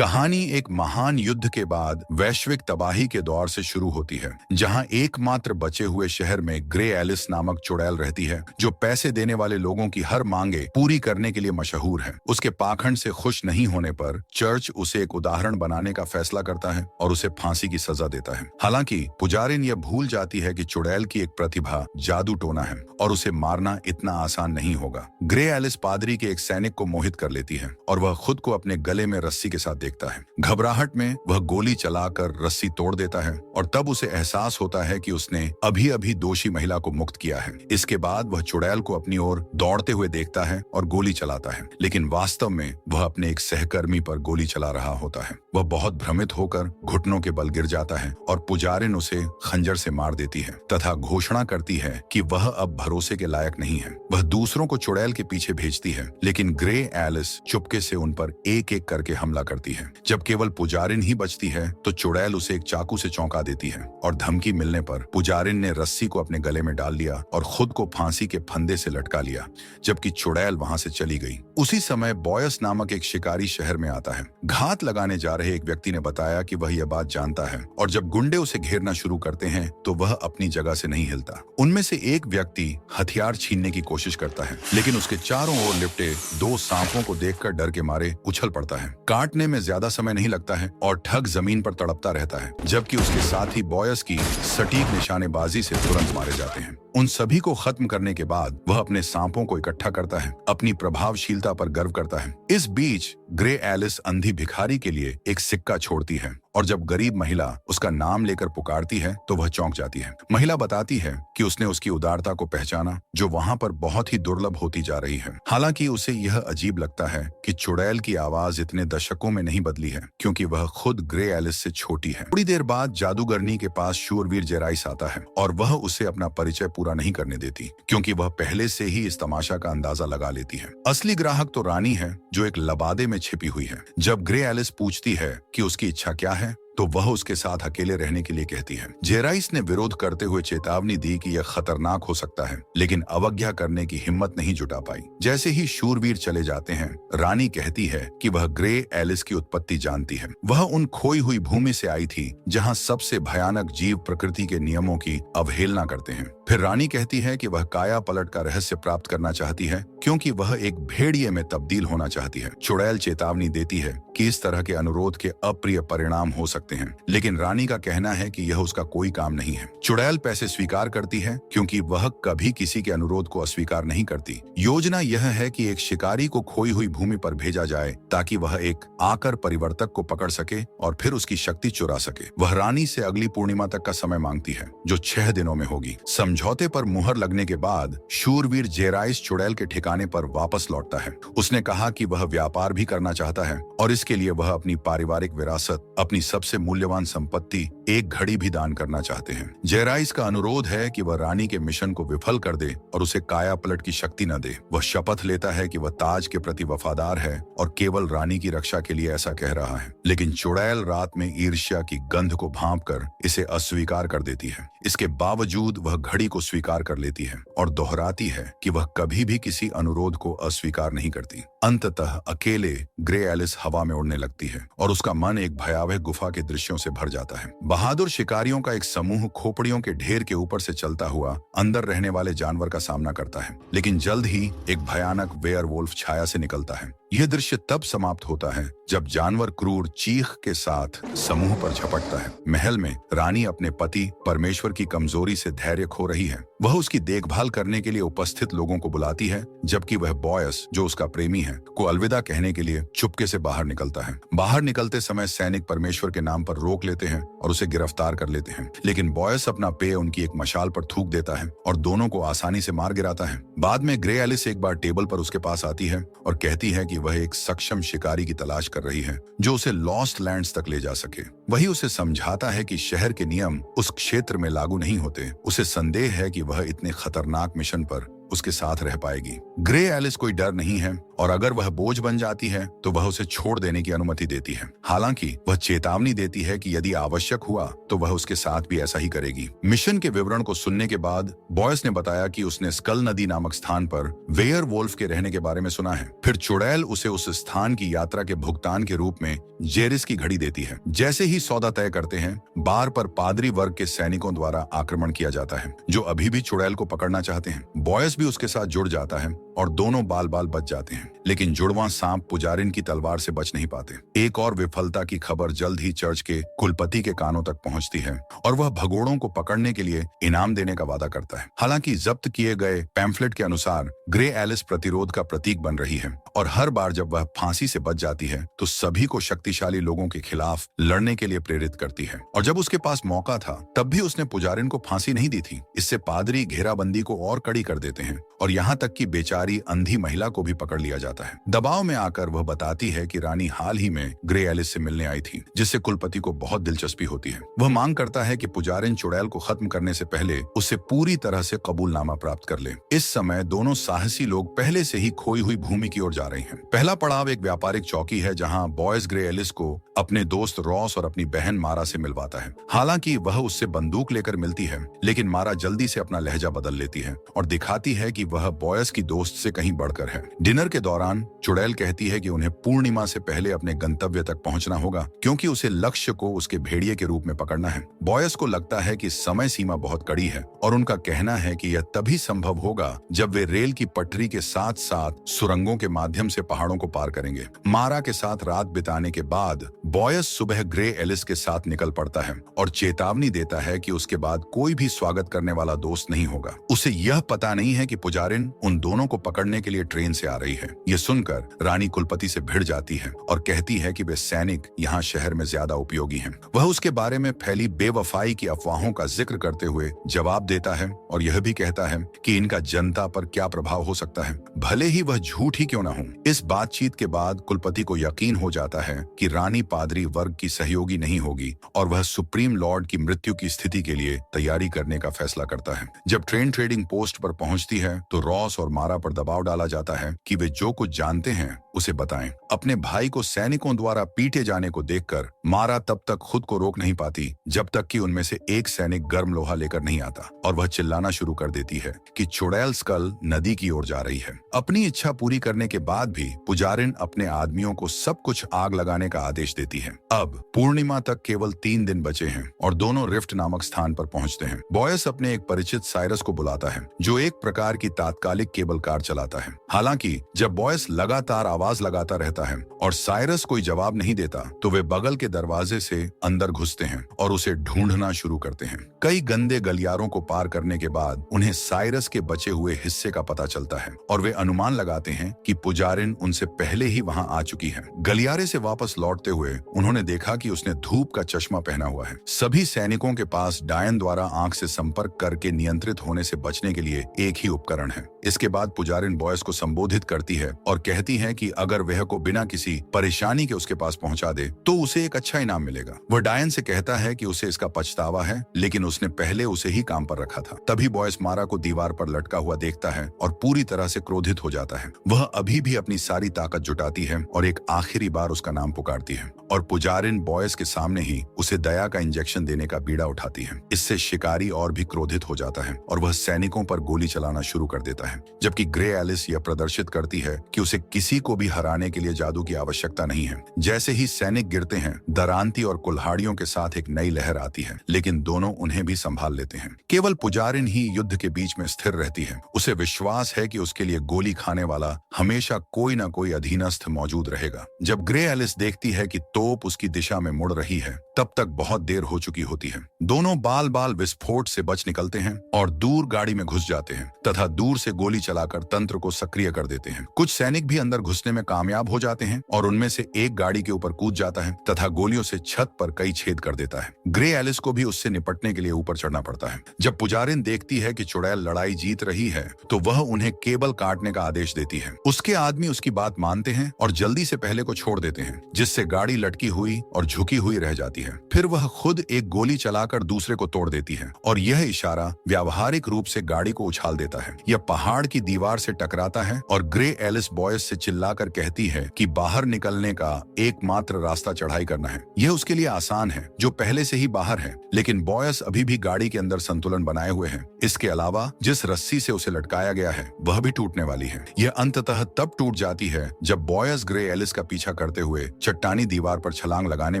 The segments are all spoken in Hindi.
कहानी एक महान युद्ध के बाद वैश्विक तबाही के दौर से शुरू होती है, जहां एकमात्र बचे हुए शहर में ग्रे एलिस नामक चुड़ैल रहती है, जो पैसे देने वाले लोगों की हर मांगे पूरी करने के लिए मशहूर है। उसके पाखंड से खुश नहीं होने पर चर्च उसे एक उदाहरण बनाने का फैसला करता है और उसे फांसी की सजा देता है। हालांकि पुजारिन यह भूल जाती है कि चुड़ैल की एक प्रतिभा जादू टोना है और उसे मारना इतना आसान नहीं होगा। ग्रे एलिस पादरी के एक सैनिक को मोहित कर लेती है और वह खुद को अपने गले में रस्सी के साथ देखता है। घबराहट में वह गोली चलाकर रस्सी तोड़ देता है और तब उसे एहसास होता है कि उसने अभी अभी दोषी महिला को मुक्त किया है। इसके बाद वह चुड़ैल को अपनी ओर दौड़ते हुए देखता है और गोली चलाता है, लेकिन वास्तव में वह अपने एक सहकर्मी पर गोली चला रहा होता है। वह बहुत भ्रमित होकर घुटनों के बल गिर जाता है और पुजारिन उसे खंजर से मार देती है तथा घोषणा करती है कि वह अब भरोसे के लायक नहीं है। वह दूसरों को चुड़ैल के पीछे भेजती है, लेकिन ग्रे एलिस चुपके से उन पर एक एक करके हमला करती है। जब केवल पुजारिन ही बचती है तो चुड़ैल उसे एक चाकू से चौंका देती है और धमकी मिलने पर पुजारिन ने रस्सी को अपने गले में डाल लिया और खुद को फांसी के फंदे से लटका लिया, जबकि चुड़ैल वहां से चली गई। उसी समय बॉयस नामक एक शिकारी शहर में आता है। घात लगाने जा रहे एक व्यक्ति ने बताया कि वह यह बात जानता है और जब गुंडे उसे घेरना शुरू करते हैं तो वह अपनी जगह से नहीं हिलता। उनमें से एक व्यक्ति हथियार छीनने की कोशिश करता है, लेकिन उसके चारों ओर लिपटे दो सांपों को देखकर डर के मारे उछल पड़ता है। काटने में ज्यादा समय नहीं लगता है और ठग जमीन पर तड़पता रहता है, जबकि उसके साथी बॉयस की सटीक निशानेबाजी से तुरंत मारे जाते हैं। उन सभी को खत्म करने के बाद वह अपने सांपों को इकट्ठा करता है, अपनी प्रभावशीलता पर गर्व करता है। इस बीच ग्रे एलिस अंधी भिखारी के लिए एक सिक्का छोड़ती है और जब गरीब महिला उसका नाम लेकर पुकारती है तो वह चौंक जाती है। महिला बताती है कि उसने उसकी उदारता को पहचाना, जो वहां पर बहुत ही दुर्लभ होती जा रही है। हालांकि उसे यह अजीब लगता है कि चुड़ैल की आवाज इतने दशकों में नहीं बदली है, क्योंकि वह खुद ग्रे एलिस से छोटी है। थोड़ी देर बाद जादूगरनी के पास शूरवीर जेराइस आता है और वह उसे अपना परिचय पूरा नहीं करने देती, क्योंकि वह पहले से ही इस तमाशा का अंदाजा लगा लेती है। असली ग्राहक तो रानी है, जो एक लबादे में छिपी हुई है। जब ग्रे एलिस पूछती है कि उसकी इच्छा क्या है तो वह उसके साथ अकेले रहने के लिए कहती है। जेराइस ने विरोध करते हुए चेतावनी दी कि यह खतरनाक हो सकता है, लेकिन अवज्ञा करने की हिम्मत नहीं जुटा पाई। जैसे ही शूरवीर चले जाते हैं, रानी कहती है कि वह ग्रे एलिस की उत्पत्ति जानती है। वह उन खोई हुई भूमि से आई थी जहां सबसे भयानक जीव प्रकृति के नियमों की अवहेलना करते हैं। फिर रानी कहती है कि वह काया पलट का रहस्य प्राप्त करना चाहती है, क्योंकि वह एक भेड़िए में तब्दील होना चाहती है। चुड़ैल चेतावनी देती है कि इस तरह के अनुरोध के अप्रिय परिणाम हो सकते हैं, लेकिन रानी का कहना है कि यह उसका कोई काम नहीं है। चुड़ैल पैसे स्वीकार करती है, क्योंकि वह कभी किसी के अनुरोध को अस्वीकार नहीं करती। योजना यह है कि एक शिकारी को खोई हुई भूमि पर भेजा जाए ताकि वह एक आकर परिवर्तक को पकड़ सके और फिर उसकी शक्ति चुरा सके। वह रानी से अगली पूर्णिमा तक का समय मांगती है, जो 6 दिनों में होगी। समझौते पर मुहर लगने के बाद शूरवीर जेराइस चुड़ैल के ठिकाने पर वापस लौटता है। उसने कहा कि वह व्यापार भी करना चाहता है और इसके लिए वह अपनी पारिवारिक विरासत, अपनी सबसे मूल्यवान संपत्ति, एक घड़ी भी दान करना चाहते हैं। जेराइस का अनुरोध है कि वह रानी के मिशन को विफल कर दे और उसे काया पलट की शक्ति न दे। वह शपथ लेता है कि वह ताज के प्रति वफादार है और केवल रानी की रक्षा के लिए ऐसा कह रहा है, लेकिन चुड़ैल रात में ईर्ष्या की गंध को भांप कर इसे अस्वीकार कर देती है। इसके बावजूद वह घड़ी को स्वीकार कर लेती है और दोहराती है कि वह कभी भी किसी अनुरोध को अस्वीकार नहीं करती। अंततः अकेले ग्रे एलिस हवा में उड़ने लगती है और उसका मन एक भयावह गुफा के दृश्यों से भर जाता है। बहादुर शिकारियों का एक समूह खोपड़ियों के ढेर के ऊपर से चलता हुआ अंदर रहने वाले जानवर का सामना करता है, लेकिन जल्द ही एक भयानक वेयरवुल्फ छाया से निकलता है। यह दृश्य तब समाप्त होता है जब जानवर क्रूर चीख के साथ समूह पर झपटता है। महल में रानी अपने पति परमेश्वर की कमजोरी से धैर्य खो रही है। वह उसकी देखभाल करने के लिए उपस्थित लोगों को बुलाती है, जबकि वह बॉयस, जो उसका प्रेमी है, को अलविदा कहने के लिए चुपके से बाहर निकलता है। बाहर निकलते समय सैनिक परमेश्वर के नाम पर रोक लेते हैं और उसे गिरफ्तार कर लेते हैं, लेकिन बॉयस अपना पेय उनकी एक मशाल पर थूक देता है और दोनों को आसानी से मार गिराता है। बाद में ग्रे एलिस एक बार टेबल पर उसके पास आती है और कहती है कि वह एक सक्षम शिकारी की तलाश कर रही है, जो उसे लॉस्ट लैंड्स तक ले जा सके। वही उसे समझाता है कि शहर के नियम उस क्षेत्र में लागू नहीं होते। उसे संदेह है कि वह इतने खतरनाक मिशन पर उसके साथ रह पाएगी। ग्रे एलिस कोई डर नहीं है और अगर वह बोझ बन जाती है तो वह उसे छोड़ देने की अनुमति देती है। हालांकि वह चेतावनी देती है कि यदि आवश्यक हुआ तो वह उसके साथ भी ऐसा ही करेगी। मिशन के विवरण को सुनने के बाद बॉयस ने बताया कि उसने स्कल नदी नामक स्थान पर वेयरवोल्फ के रहने के बारे में सुना है। फिर चुड़ैल उसे उस स्थान की यात्रा के भुगतान के रूप में जेरिस की घड़ी देती है। जैसे ही सौदा तय करते हैं, बार पर पादरी वर्ग के सैनिकों द्वारा आक्रमण किया जाता है जो अभी भी चुड़ैल को पकड़ना चाहते हैं। बॉयस भी उसके साथ जुड़ जाता है और दोनों बाल बाल बच जाते हैं, लेकिन जुड़वां सांप पुजारिन की तलवार से बच नहीं पाते। एक और विफलता की खबर जल्द ही चर्च के कुलपति के कानों तक पहुंचती है और वह भगोड़ों को पकड़ने के लिए इनाम देने का वादा करता है। हालांकि जब्त किए गए पैम्फलेट के अनुसार ग्रे एलिस प्रतिरोध का प्रतीक बन रही है और हर बार जब वह फांसी से बच जाती है तो सभी को शक्तिशाली लोगों के खिलाफ लड़ने के लिए प्रेरित करती है। और जब उसके पास मौका था तब भी उसने पुजारिन को फांसी नहीं दी थी। इससे पादरी घेराबंदी को और कड़ी कर देते हैं और यहाँ तक कि बेचारी अंधी महिला को भी पकड़ लिया जाता है। दबाव में आकर वह बताती है कि रानी हाल ही में ग्रे एलिस से मिलने आई थी, जिससे कुलपति को बहुत दिलचस्पी होती है। वह मांग करता है कि पुजारिन चुड़ैल को खत्म करने से पहले उससे पूरी तरह से कबूलनामा प्राप्त कर ले। इस समय दोनों साहसी लोग पहले से ही खोई हुई भूमि की ओर जा रहे हैं। पहला पड़ाव एक व्यापारिक चौकी है जहाँ बॉयस ग्रे एलिस को अपने दोस्त रॉस और अपनी बहन मारा से मिलवाता है। हालांकि वह उससे बंदूक लेकर मिलती है, लेकिन मारा जल्दी से अपना लहजा बदल लेती है और दिखाती है कि वह बॉयस की दोस्त से कहीं बढ़कर है। डिनर के दौरान चुड़ैल कहती है कि उन्हें पूर्णिमा से पहले अपने गंतव्य तक पहुंचना होगा क्योंकि उसे लक्ष्य को उसके भेड़िए के रूप में पकड़ना है। बॉयस को लगता है कि समय सीमा बहुत कड़ी है और उनका कहना है कि यह तभी संभव होगा जब वे रेल की पटरी के साथ साथ सुरंगों के माध्यम से पहाड़ों को पार करेंगे। मारा के साथ रात बिताने के बाद बॉयस सुबह ग्रे एलिस के साथ निकल पड़ता है और चेतावनी देता है कि उसके बाद कोई भी स्वागत करने वाला दोस्त नहीं होगा। उसे यह पता नहीं है कि पुजारिन उन दोनों को पकड़ने के लिए ट्रेन से आ रही है। यह सुनकर रानी कुलपति से भिड़ जाती है और कहती है कि वे सैनिक यहाँ शहर में ज्यादा उपयोगी हैं। वह उसके बारे में फैली बेवफाई की अफवाहों का जिक्र करते हुए जवाब देता है और यह भी कहता है कि इनका जनता पर क्या प्रभाव हो सकता है, भले ही वह झूठ ही क्यों न हो। इस बातचीत के बाद कुलपति को यकीन हो जाता है कि रानी पादरी वर्ग की सहयोगी नहीं होगी और वह सुप्रीम लॉर्ड की मृत्यु की स्थिति के लिए तैयारी करने का फैसला करता है। जब ट्रेन ट्रेडिंग पोस्ट पर पहुंचती है तो रॉस और मारा पर दबाव डाला जाता है कि वे जो कुछ जानते हैं उसे बताएं। अपने भाई को सैनिकों द्वारा पीटे जाने को देखकर मारा तब तक खुद को रोक नहीं पाती जब तक कि उनमें से एक सैनिक गर्म लोहा लेकर नहीं आता और वह चिल्लाना शुरू कर देती है कि चुड़ैल स्कल नदी की ओर जा रही है। अपनी इच्छा पूरी करने के बाद भी पुजारिन अपने आदमियों को सब कुछ आग लगाने का आदेश देती है। अब पूर्णिमा तक केवल 3 दिन बचे हैं और दोनों रिफ्ट नामक स्थान पर पहुंचते हैं। बॉयस अपने एक परिचित साइरस को बुलाता है जो एक प्रकार की तात्कालिक केबल कार चलाता है। हालांकि जब बॉयस लगातार आवाज लगाता रहता है और साइरस कोई जवाब नहीं देता तो वे बगल के दरवाजे से अंदर घुसते हैं और उसे ढूंढना शुरू करते हैं। कई गंदे गलियारों को पार करने के बाद उन्हें साइरस के बचे हुए हिस्से का पता चलता है और वे अनुमान लगाते हैं कि पुजारिन उनसे पहले ही वहां आ चुकी है। गलियारे से वापस लौटते हुए उन्होंने देखा कि उसने धूप का चश्मा पहना हुआ है। सभी सैनिकों के पास डायन द्वारा आंख से संपर्क करके नियंत्रित होने से बचने के लिए एक ही उपकरण है। इसके बाद पुजारिन बॉयस को संबोधित करती है और कहती है कि अगर वह को बिना किसी परेशानी के उसके पास पहुंचा दे तो उसे एक अच्छा इनाम मिलेगा। वह डायन से कहता है कि उसे इसका पछतावा है, लेकिन उसने पहले उसे ही काम पर रखा था। तभी बॉयस मारा को दीवार पर लटका हुआ देखता है और पूरी तरह से क्रोधित हो जाता है। वह अभी भी अपनी सारी ताकत जुटाती है और एक आखिरी बार उसका नाम पुकारती है और पुजारिन बॉयस के सामने ही उसे दया का इंजेक्शन देने का बीड़ा उठाती है। इससे शिकारी और भी क्रोधित हो जाता है और वह सैनिकों पर गोली चलाना शुरू कर देता है, जबकि ग्रे एलिस यह प्रदर्शित करती है कि उसे किसी को भी हराने के लिए जादू की आवश्यकता नहीं है। जैसे ही सैनिक गिरते हैं, दरांती और कुल्हाड़ियों के साथ एक नई लहर आती है, लेकिन दोनों उन्हें भी संभाल लेते हैं। केवल पुजारिन ही युद्ध के बीच में स्थिर रहती है। उसे विश्वास है कि उसके लिए गोली खाने वाला हमेशा कोई न कोई अधीनस्थ मौजूद रहेगा। जब ग्रे एलिस देखती है कि तोप उसकी दिशा में मुड़ रही है, तब तक बहुत देर हो चुकी होती है। दोनों बाल बाल विस्फोट से बच निकलते हैं और दूर गाड़ी में घुस जाते हैं तथा दूर से गोली चलाकर तंत्र को सक्रिय कर देते हैं। कुछ सैनिक भी अंदर घुसने में कामयाब हो जाते हैं और उनमें से एक गाड़ी के ऊपर कूद जाता है तथा गोलियों से छत पर कई छेद कर देता है। ग्रे एलिस को भी उससे निपटने के लिए ऊपर चढ़ना पड़ता है। जब पुजारिन देखती है कि चुड़ैल लड़ाई जीत रही है तो वह उन्हें केबल काटने का आदेश देती है। उसके आदमी उसकी बात मानते हैं और जल्दी से पहले को छोड़ देते हैं, जिससे गाड़ी लटकी हुई और झुकी हुई रह जाती है। फिर वह खुद एक गोली चलाकर दूसरे को तोड़ देती है और यह इशारा व्यावहारिक रूप से गाड़ी को उछाल देता है। यह पहाड़ पहाड़ की दीवार से टकराता है और ग्रे एलिस बॉयस से चिल्लाकर कहती है कि बाहर निकलने का एकमात्र रास्ता चढ़ाई करना है। यह उसके लिए आसान है, जो पहले से ही बाहर है, लेकिन बॉयस अभी भी गाड़ी के अंदर संतुलन बनाए हुए है। इसके अलावा जिस रस्सी से उसे लटकाया गया है वह भी टूटने वाली है। यह अंततः तब टूट जाती है जब बॉयस ग्रे एलिस का पीछा करते हुए चट्टानी दीवार पर छलांग लगाने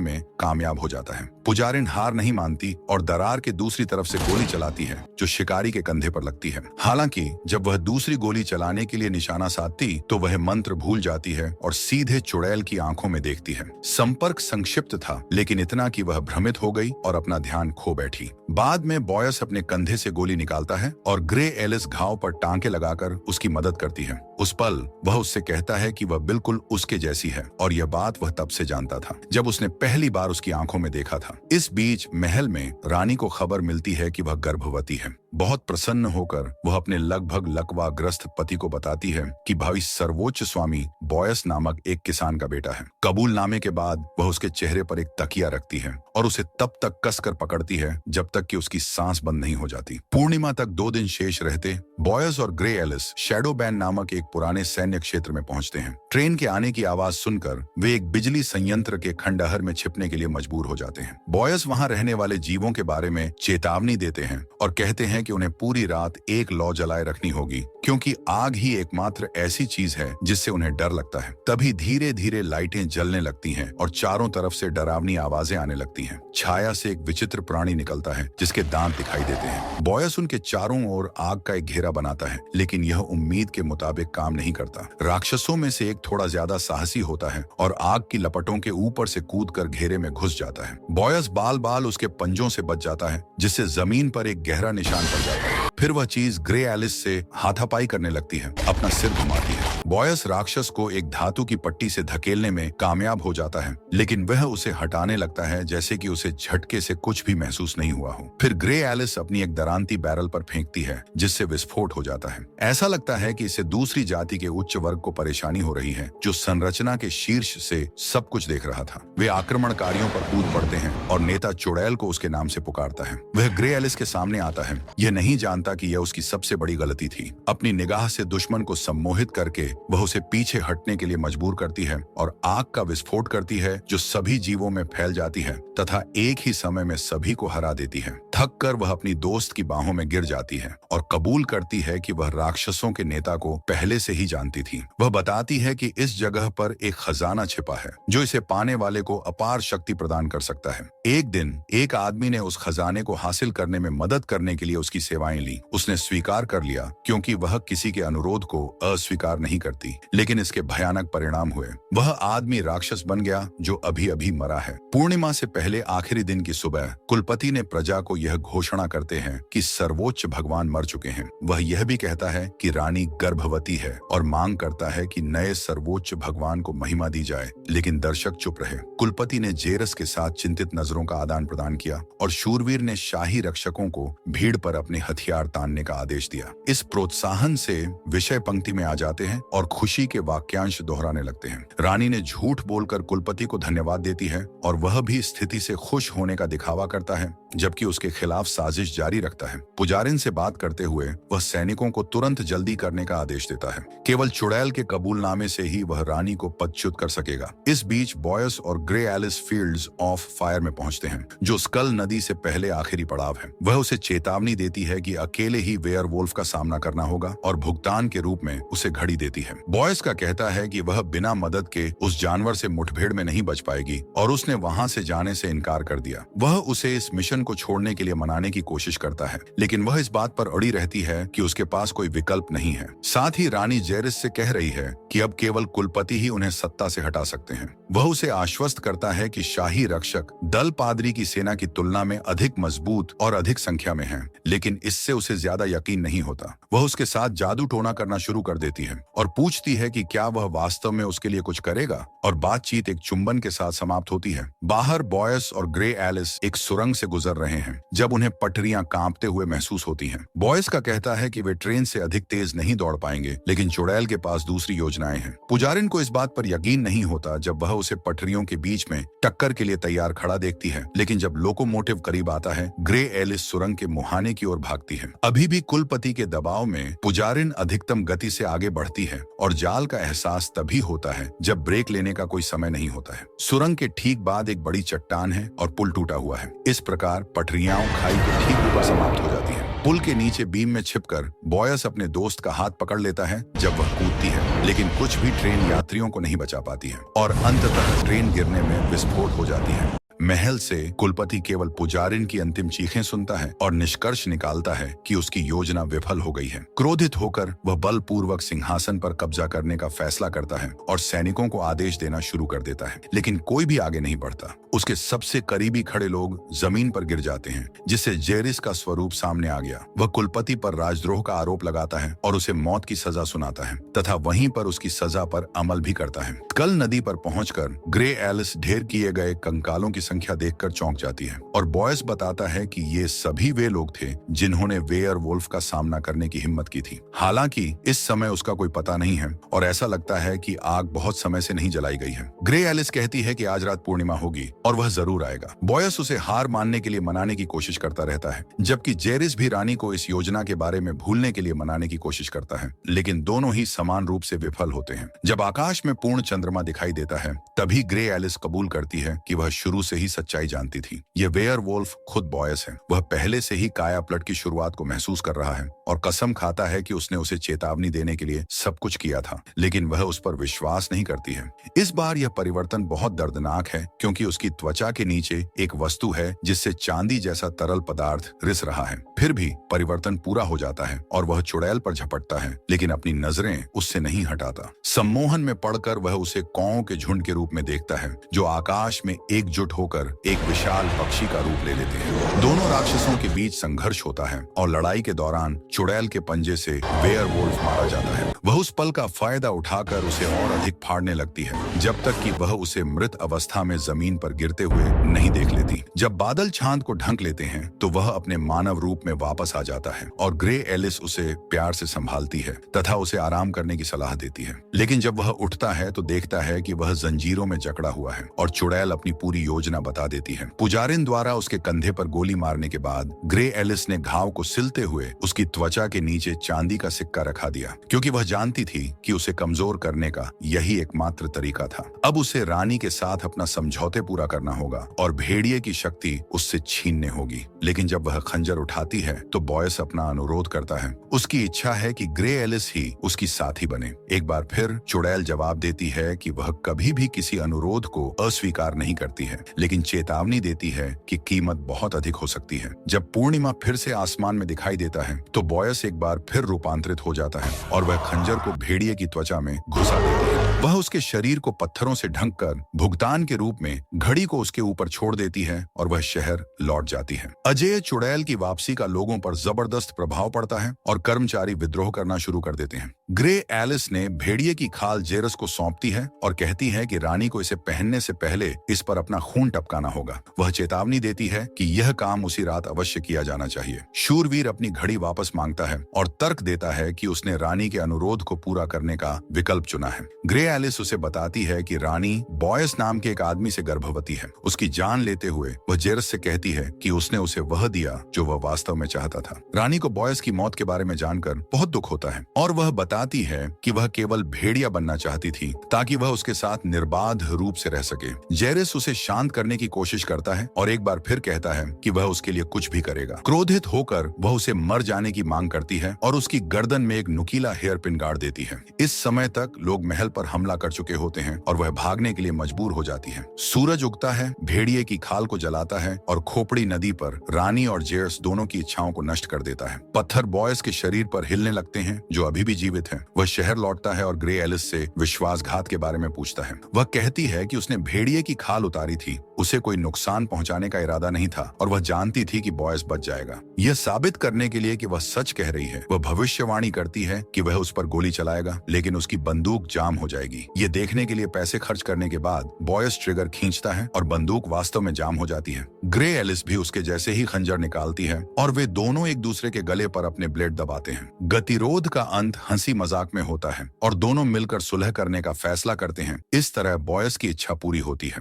में कामयाब हो जाता है। पुजारिन हार नहीं मानती और दरार के दूसरी तरफ से गोली चलाती है, जो शिकारी के कंधे पर लगती है। हालांकि जब वह दूसरी गोली चलाने के लिए निशाना साधती तो वह मंत्र भूल जाती है और सीधे चुड़ैल की आंखों में देखती है। संपर्क संक्षिप्त था, लेकिन इतना कि वह भ्रमित हो गई और अपना ध्यान खो बैठी। बाद में बॉयस अपने कंधे से गोली निकालता है और ग्रे एलिस घाव पर टांके लगाकर उसकी मदद करती है। उस पल वह उससे कहता है कि वह बिल्कुल उसके जैसी है, और यह बात वह तब से जानता था जब उसने पहली बार उसकी आंखों में देखा था। इस बीच महल में रानी को खबर मिलती है कि वह गर्भवती है। बहुत प्रसन्न होकर वह अपने लगभग लकवाग्रस्त पति को बताती है कि भाई सर्वोच्च स्वामी बॉयस नामक एक किसान का बेटा है। कबूलनामे के बाद वह उसके चेहरे पर एक तकिया रखती है और उसे तब तक कसकर पकड़ती है जब तक कि उसकी सांस बंद नहीं हो जाती। पूर्णिमा तक 2 दिन शेष रहते बॉयस और ग्रे एलिस शैडो बैंड नामक एक पुराने सैन्य क्षेत्र में पहुंचते हैं। ट्रेन के आने की आवाज सुनकर वे एक बिजली संयंत्र के खंडहर में छिपने के लिए मजबूर हो जाते हैं। बॉयस वहां रहने वाले जीवों के बारे में चेतावनी देते हैं और कहते हैं कि उन्हें पूरी रात एक लौ जलाए रखनी होगी, क्योंकि आग ही एकमात्र ऐसी चीज है जिससे उन्हें डर लगता है। तभी धीरे धीरे लाइटें जलने लगती हैं और चारों तरफ से डरावनी आवाजें आने लगती हैं। छाया से एक विचित्र प्राणी निकलता है जिसके दांत दिखाई देते हैं। बॉयस उनके चारों ओर आग का एक घेरा बनाता है, लेकिन यह उम्मीद के मुताबिक काम नहीं करता। राक्षसों में से एक थोड़ा ज्यादा साहसी होता है और आग की लपटों के ऊपर से कूदकर घेरे में घुस जाता है। बॉयस बाल बाल उसके पंजों से बच जाता है, जिससे जमीन पर एक गहरा निशान पड़ जाता है। फिर वह चीज ग्रे एलिस से हाथापाई करने लगती है, अपना सिर घुमाती है। बॉयस राक्षस को एक धातु की पट्टी से धकेलने में कामयाब हो जाता है, लेकिन वह उसे हटाने लगता है जैसे कि उसे झटके से कुछ भी महसूस नहीं हुआ हो। फिर ग्रे एलिस अपनी एक दरांती बैरल पर फेंकती है, जिससे विस्फोट हो जाता है। ऐसा लगता है कि इसे दूसरी जाति के उच्च वर्ग को परेशानी हो रही है, जो संरचना के शीर्ष से सब कुछ देख रहा था। वे आक्रमणकारियों पर कूद पड़ते हैं और नेता चुड़ैल को उसके नाम से पुकारता है। वह ग्रे एलिस के सामने आता है, यह नहीं जानता कि यह उसकी सबसे बड़ी गलती थी। अपनी निगाह से दुश्मन को सम्मोहित करके वह उसे पीछे हटने के लिए मजबूर करती है और आग का विस्फोट करती है, जो सभी जीवों में फैल जाती है तथा एक ही समय में सभी को हरा देती है। थक कर वह अपनी दोस्त की बाहों में गिर जाती है और कबूल करती है कि वह राक्षसों के नेता को पहले से ही जानती थी। वह बताती है कि इस जगह पर एक खजाना छिपा है, जो इसे पाने वाले को अपार शक्ति प्रदान कर सकता है। एक दिन एक आदमी ने उस खजाने को हासिल करने में मदद करने के लिए उसकी सेवाएं ली। उसने स्वीकार कर लिया, क्योंकि वह किसी के अनुरोध को अस्वीकार नहीं करती, लेकिन इसके भयानक परिणाम हुए। वह आदमी राक्षस बन गया, जो अभी अभी मरा है। पूर्णिमा से पहले आखिरी दिन की सुबह कुलपति ने प्रजा को यह घोषणा करते हैं कि सर्वोच्च भगवान मर चुके हैं। वह यह भी कहता है कि रानी गर्भवती है और मांग करता है कि नए सर्वोच्च भगवान को महिमा दी जाए, लेकिन दर्शक चुप रहे। कुलपति ने जेरस के साथ चिंतित नजरों का आदान प्रदान किया और शूरवीर ने शाही रक्षकों को भीड़ पर अपने हथियार तानने का आदेश दिया। इस प्रोत्साहन से विषय पंक्ति में आ जाते हैं और खुशी के वाक्यांश दोहराने लगते हैं। रानी ने झूठ बोलकर कुलपति को धन्यवाद देती है और वह भी स्थिति से खुश होने का दिखावा करता है, जबकि उसके खिलाफ साजिश जारी रखता है। पुजारिन से बात करते हुए वह सैनिकों को तुरंत जल्दी करने का आदेश देता है। केवल चुड़ैल के कबूलनामे से ही वह रानी को पदच्युत कर सकेगा। इस बीच बॉयस और Gray Ellis fields of fire में पहुंचते हैं, जो स्कल नदी से पहले आखिरी पड़ाव है। वह उसे चेतावनी देती है कि अकेले ही वेयरवुल्फ का सामना करना होगा और भुगतान के रूप में उसे घड़ी देती है। बॉयस का कहता है कि वह बिना मदद के उस जानवर से मुठभेड़ में नहीं बच पाएगी और उसने वहां से जाने से इनकार कर दिया। वह उसे इस मिशन को छोड़ने के लिए मनाने की कोशिश करता है, लेकिन वह इस बात पर अड़ी रहती है कि उसके पास कोई विकल्प नहीं है। साथ ही रानी जेरिस से कह रही है कि अब केवल कुलपति ही उन्हें सत्ता से हटा सकते हैं। वह उसे आश्वस्त करता है कि शाही रक्षक दल पादरी की सेना की तुलना में अधिक मजबूत और अधिक संख्या में हैं, लेकिन इससे उसे ज्यादा यकीन नहीं होता। वह उसके साथ जादू टोना करना शुरू कर देती है और पूछती है कि क्या वह वास्तव में उसके लिए कुछ करेगा, और बातचीत एक चुंबन के साथ समाप्त होती है। बाहर बॉयस और ग्रे एलिस एक सुरंग से गुजर रहे हैं, जब उन्हें पटरियां कांपते हुए महसूस होती हैं। बॉयस का कहता है कि वे ट्रेन से अधिक तेज नहीं दौड़ पाएंगे, लेकिन चुड़ैल के पास दूसरी योजनाएं हैं। पुजारिन को इस बात पर यकीन नहीं होता जब वह उसे पटरियों के बीच में टक्कर के लिए तैयार खड़ा देखती है, लेकिन जब लोकोमोटिव करीब आता है, ग्रे एलिस सुरंग के मुहाने की ओर भागती है। अभी भी कुलपति के दबाव में पुजारिन अधिकतम गति से आगे बढ़ती है और जाल का एहसास तभी होता है जब ब्रेक लेने का कोई समय नहीं होता है। सुरंग के ठीक बाद एक बड़ी चट्टान है और पुल टूटा हुआ है। इस प्रकार पटरियां खाई के ठीक ऊपर समाप्त हो जाती हैं। पुल के नीचे बीम में छिपकर बॉयस अपने दोस्त का हाथ पकड़ लेता है जब वह कूदती है, लेकिन कुछ भी ट्रेन यात्रियों को नहीं बचा पाती है और अंततः ट्रेन गिरने में विस्फोट हो जाती है। महल से कुलपति केवल पुजारिन की अंतिम चीखें सुनता है और निष्कर्ष निकालता है कि उसकी योजना विफल हो गई है। क्रोधित होकर वह बलपूर्वक सिंहासन पर कब्जा करने का फैसला करता है और सैनिकों को आदेश देना शुरू कर देता है, लेकिन कोई भी आगे नहीं बढ़ता। उसके सबसे करीबी खड़े लोग जमीन पर गिर जाते हैं, जिससे जेरिस का स्वरूप सामने आ गया। वह कुलपति पर राजद्रोह का आरोप लगाता है और उसे मौत की सजा सुनाता है तथा वहीं पर उसकी सजा पर अमल भी करता है। कल नदी पर पहुंचकर ग्रे एलिस ढेर किए गए कंकालों की संख्या देखकर चौंक जाती है और बॉयस बताता है कि ये सभी वे लोग थे जिन्होंने वेयरवुल्फ का सामना करने की हिम्मत की थी। हालांकि इस समय उसका कोई पता नहीं है और ऐसा लगता है कि आग बहुत समय से नहीं जलाई गई है। ग्रे एलिस कहती है कि आज रात पूर्णिमा होगी और वह जरूर आएगा। बॉयस उसे हार मानने के लिए मनाने की कोशिश करता रहता है, जबकि जेरिस भी रानी को इस योजना के बारे में भूलने के लिए मनाने की कोशिश करता है, लेकिन दोनों ही समान रूप से विफल होते हैं। जब आकाश में पूर्ण चंद्रमा दिखाई देता है, तभी ग्रे एलिस कबूल करती है कि वह शुरू से ही सच्चाई जानती थी। ये वेयरवुल्फ खुद बॉयस है। वह पहले से ही काया पलट की शुरुआत को महसूस कर रहा है और कसम खाता है कि उसने उसे चेतावनी देने के लिए सब कुछ किया था, लेकिन वह उस पर विश्वास नहीं करती है। इस बार यह परिवर्तन बहुत दर्दनाक है, क्योंकि उसकी त्वचा के नीचे एक वस्तु है जिससे चांदी जैसा तरल पदार्थ रिस रहा है। फिर भी परिवर्तन पूरा हो जाता है और वह चुड़ैल पर झपटता है, लेकिन अपनी नजरें उससे नहीं हटाता। सम्मोहन में पड़कर वह उसे कौओं के झुंड के रूप में देखता है, जो आकाश में एकजुट होकर एक विशाल पक्षी का रूप ले लेते हैं। दोनों राक्षसों के बीच संघर्ष होता है और लड़ाई के दौरान चुड़ैल के पंजे से वेयरवुल्फ मारा जाता है। वह उस पल का फायदा उठाकर उसे और अधिक फाड़ने लगती है, जब तक कि वह उसे मृत अवस्था में जमीन पर गिरते हुए नहीं देख लेती। जब बादल चांद को ढक लेते हैं, तो वह अपने मानव रूप में वापस आ जाता है और ग्रे एलिस उसे प्यार से संभालती है तथा उसे आराम करने की सलाह देती है। लेकिन जब वह उठता है तो देखता है कि वह जंजीरों में जकड़ा हुआ है और चुड़ैल अपनी पूरी योजना बता देती है। पुजारिन द्वारा उसके कंधे पर गोली मारने के बाद ग्रे एलिस ने घाव को सिलते हुए उसकी त्वचा के नीचे चांदी का सिक्का रखा दिया, क्योंकि वह जानती थी कि उसे कमजोर करने का यही एकमात्र तरीका था। अब उसे रानी के साथ अपना समझौते पूरा करना होगा और भेड़िए की शक्ति उससे छीनने होगी। लेकिन जब वह खंजर उठाती है तो बॉयस अपना अनुरोध करता है। उसकी इच्छा है कि ग्रे एलिस ही उसकी साथी बने। एक बार फिर चुड़ैल जवाब देती है कि वह कभी भी किसी अनुरोध को अस्वीकार नहीं करती है, लेकिन चेतावनी देती है कि कीमत बहुत अधिक हो सकती है। जब पूर्णिमा फिर से आसमान में दिखाई देता है तो बॉयस एक बार फिर रूपांतरित हो जाता है और वह खंजर को भेड़िए की त्वचा में घुसा देती है। वह उसके शरीर को पत्थरों से ढंककर भुगतान के रूप में घड़ी को उसके ऊपर छोड़ देती है और वह शहर लौट जाती है। अजय चुड़ैल की वापसी का लोगों पर जबरदस्त प्रभाव पड़ता है और कर्मचारी विद्रोह करना शुरू कर देते हैं। ग्रे एलिस ने भेड़िए की खाल जेरस को सौंपती है और कहती है कि रानी को इसे पहनने से पहले इस पर अपना खून टपकाना होगा। वह चेतावनी देती है कि यह काम उसी रात अवश्य किया जाना चाहिए। शूरवीर अपनी घड़ी वापस मांगता है और तर्क देता है कि उसने रानी के अनुरोध को पूरा करने का विकल्प चुना है। ग्रे एलिस उसे बताती है कि रानी बॉयस नाम के एक आदमी से गर्भवती है। उसकी जान लेते हुए वह जेरस से कहती है कि उसने उसे वह दिया जो वह वास्तव में चाहता था। रानी को बॉयस की मौत के बारे में जानकर बहुत दुख होता है और वह बताती है कि वह केवल भेड़िया बनना चाहती थी ताकि वह उसके साथ निर्बाध रूप से रह सके। जेरस उसे शांत करने की कोशिश करता है और एक बार फिर कहता है कि वह उसके लिए कुछ भी करेगा। क्रोधित होकर वह उसे मर जाने की मांग करती है और उसकी गर्दन में एक नुकीला हेयर पिन गाड़ देती है। इस समय तक लोग महल पर हमला कर चुके होते हैं और वह भागने के लिए मजबूर हो जाती है। सूरज उगता है, भेड़िए की खाल को जलाता है और खोपड़ी नदी पर रानी और जेरस दोनों की इच्छाओं को नष्ट कर देता है। पत्थर बॉयस के शरीर पर हिलने लगते हैं, जो अभी भी जीवित है। वह शहर लौटता है और ग्रे एलिस से विश्वासघात के बारे में पूछता है। वह कहती है कि उसने भेड़िए की खाल उतारी थी, उसे कोई नुकसान पहुंचाने का इरादा नहीं था और वह जानती थी कि बॉयस बच जाएगा। यह साबित करने के लिए कि वह सच कह रही है, वह भविष्यवाणी करती है कि वह उस पर गोली चलाएगा, लेकिन उसकी बंदूक जाम हो जाएगी। ये देखने के लिए पैसे खर्च करने के बाद बॉयस ट्रिगर खींचता है और बंदूक वास्तव में जाम हो जाती है। ग्रे एलिस भी उसके जैसे ही खंजर निकालती है और वे दोनों एक दूसरे के गले पर अपने ब्लेड दबाते हैं। गतिरोध का अंत हंसी मजाक में होता है और दोनों मिलकर सुलह करने का फैसला करते हैं। इस तरह बॉयस की इच्छा पूरी होती है।